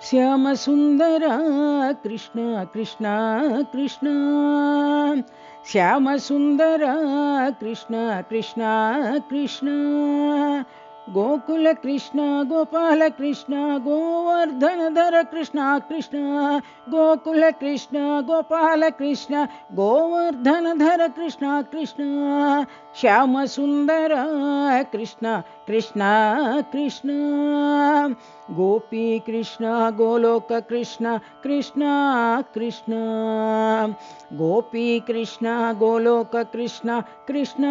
श्याम सुंदर कृष्ण कृष्ण कृष्ण श्याम सुंदर कृष्ण कृष्ण कृष्ण गोकुल कृष्ण गोपाल कृष्ण गोवर्धनधर कृष्ण कृष्ण गोकुल कृष्ण गोपाल कृष्ण गोवर्धनधर कृष्ण कृष्ण श्याम सुंदर कृष्ण कृष्ण कृष्ण गोपी कृष्ण गोलोक कृष्ण कृष्ण कृष्ण गोपी कृष्ण गोलोक कृष्ण कृष्ण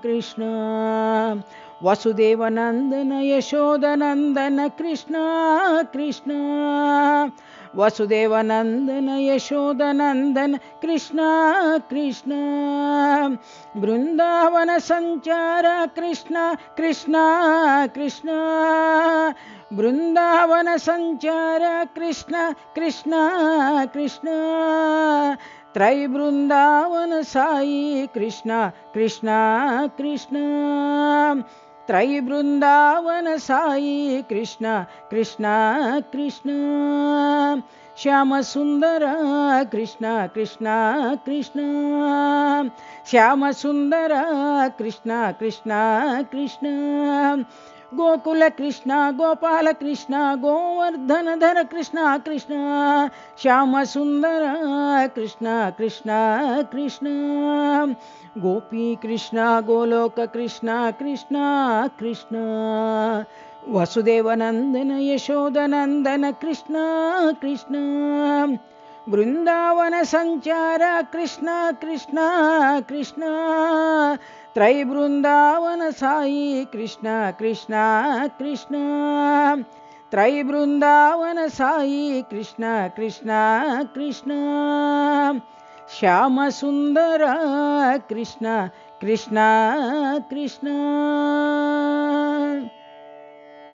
कृष्ण वसुदेवनंदन यशोदनंदन कृष्ण कृष्ण वसुदेवनंदन यशोदनंदन कृष्ण कृष्ण वृंदावन संचार कृष्ण कृष्ण कृष्ण वृंदावन संचार कृष्ण कृष्ण कृष्ण त्रय वृंदावन साई कृष्ण कृष्ण कृष्ण त्रय वृंदावन साई कृष्ण कृष्ण कृष्ण श्याम सुंदर कृष्ण कृष्ण कृष्ण श्याम सुंदर कृष्ण कृष्ण कृष्ण गोकुल कृष्ण गोपाल कृष्ण गोवर्धनधर कृष्ण कृष्ण श्याम सुंदर कृष्ण कृष्ण कृष्ण गोपी कृष्ण गोलोक कृष्ण कृष्ण कृष्ण वसुदेवनंदन यशोदनंदन कृष्ण कृष्ण वृंदावन संचार कृष्ण कृष्ण कृष्ण त्रय वृंदावन साई कृष्ण कृष्ण कृष्ण त्रय वृंदावन साई कृष्ण कृष्ण कृष्ण श्याम सुंदर कृष्ण कृष्ण कृष्ण।